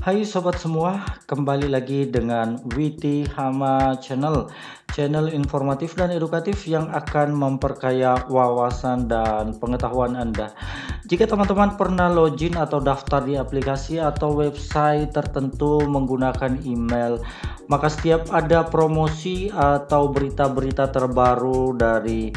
Hai sobat semua, kembali lagi dengan Witi Hama Channel, channel informatif dan edukatif yang akan memperkaya wawasan dan pengetahuan Anda. Jika teman-teman pernah login atau daftar di aplikasi atau website tertentu menggunakan email, maka setiap ada promosi atau berita-berita terbaru dari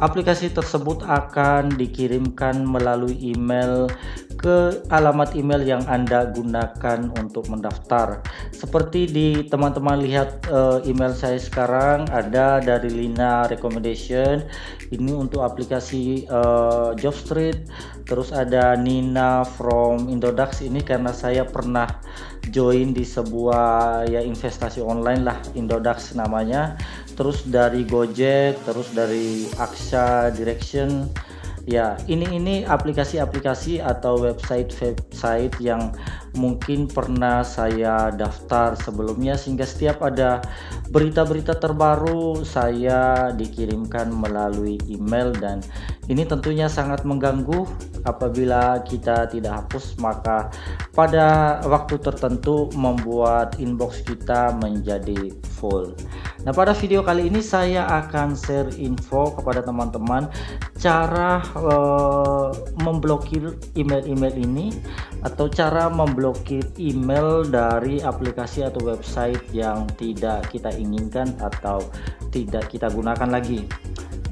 aplikasi tersebut akan dikirimkan melalui email ke alamat email yang Anda gunakan untuk mendaftar. Seperti di teman-teman lihat email saya sekarang ada dari Lina Recommendation, ini untuk aplikasi Jobstreet. Terus ada Nina from Indodax, ini karena saya pernah join di sebuah ya investasi online lah, Indodax namanya. Terus dari Gojek, terus dari Aksha Direction. Ya, ini aplikasi-aplikasi atau website yang mungkin pernah saya daftar sebelumnya, sehingga setiap ada berita-berita terbaru saya dikirimkan melalui email, dan ini tentunya sangat mengganggu apabila kita tidak hapus, maka pada waktu tertentu membuat inbox kita menjadi full. Nah, pada video kali ini saya akan share info kepada teman-teman cara memblokir email-email ini, atau cara memblokir email dari aplikasi atau website yang tidak kita inginkan atau tidak kita gunakan lagi.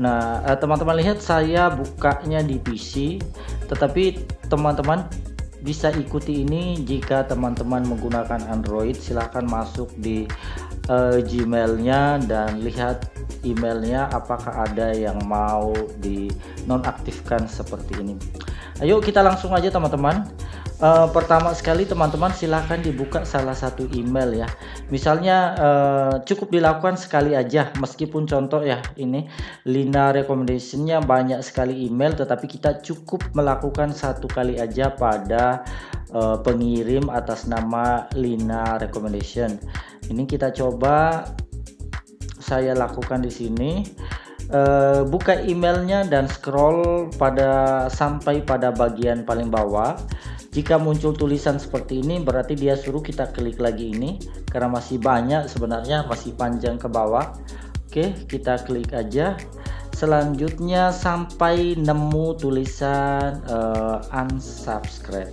Nah, teman-teman lihat saya bukanya di PC, tetapi teman-teman bisa ikuti ini jika teman-teman menggunakan Android. Silahkan masuk di Gmailnya dan lihat emailnya apakah ada yang mau dinonaktifkan seperti ini. Ayo kita langsung aja teman-teman. Pertama sekali teman-teman silahkan dibuka salah satu email ya. Misalnya cukup dilakukan sekali aja, meskipun contoh ya ini Lina Recommendationnya banyak sekali email, tetapi kita cukup melakukan satu kali aja pada pengirim atas nama Lina Recommendation. Ini kita coba, saya lakukan di sini. Buka emailnya dan scroll sampai pada bagian paling bawah. Jika muncul tulisan seperti ini berarti dia suruh kita klik lagi ini, karena masih banyak sebenarnya, masih panjang ke bawah. Oke, kita klik aja. Selanjutnya sampai nemu tulisan unsubscribe.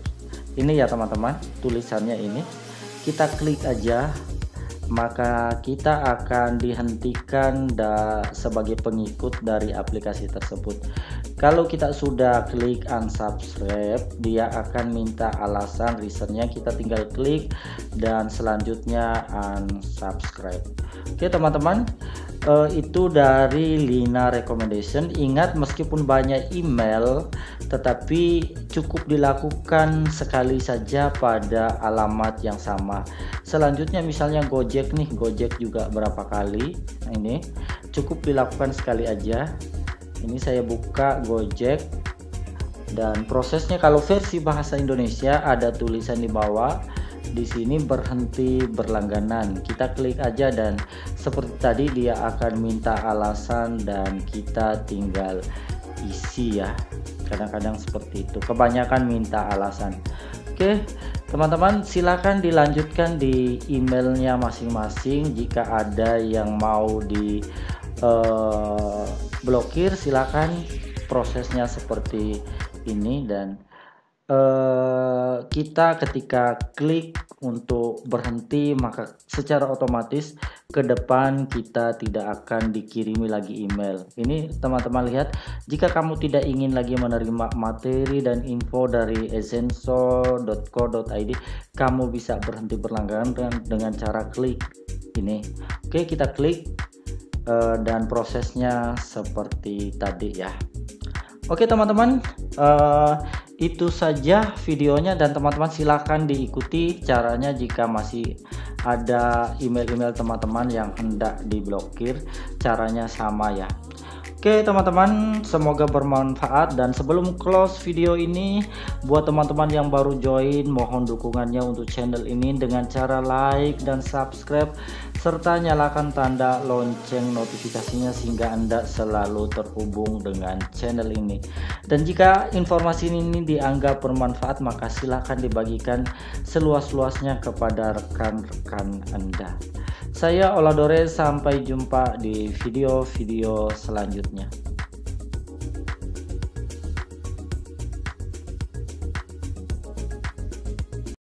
Ini ya teman-teman, tulisannya ini. Kita klik aja, maka kita akan dihentikan sebagai pengikut dari aplikasi tersebut. Kalau kita sudah klik unsubscribe, dia akan minta alasan reasonnya, kita tinggal klik dan selanjutnya unsubscribe. Oke teman-teman, itu dari Lina Recommendation. Ingat, meskipun banyak email tetapi cukup dilakukan sekali saja pada alamat yang sama. Selanjutnya misalnya Gojek nih, Gojek juga berapa kali. Nah, ini cukup dilakukan sekali aja. Ini saya buka Gojek, dan prosesnya kalau versi bahasa Indonesia ada tulisan di bawah. Di sini berhenti berlangganan, kita klik aja dan seperti tadi dia akan minta alasan dan kita tinggal isi ya. Kadang-kadang seperti itu, kebanyakan minta alasan. Oke teman-teman, silakan dilanjutkan di emailnya masing-masing. Jika ada yang mau di blokir, silakan, prosesnya seperti ini. Dan kita ketika klik untuk berhenti, maka secara otomatis ke depan kita tidak akan dikirimi lagi email. Ini teman-teman lihat, jika kamu tidak ingin lagi menerima materi dan info dari ezenso.co.id, kamu bisa berhenti berlangganan dengan cara klik ini. Oke, kita klik dan prosesnya seperti tadi ya. Oke teman-teman, itu saja videonya, dan teman-teman silahkan diikuti caranya jika masih ada email-email teman-teman yang hendak diblokir. Caranya sama ya. Oke teman-teman, semoga bermanfaat. Dan sebelum close video ini, buat teman-teman yang baru join, mohon dukungannya untuk channel ini dengan cara like dan subscribe, serta nyalakan tanda lonceng notifikasinya sehingga Anda selalu terhubung dengan channel ini. Dan jika informasi ini dianggap bermanfaat, maka silakan dibagikan seluas-luasnya kepada rekan-rekan Anda. Saya Oladore, sampai jumpa di video-video selanjutnya.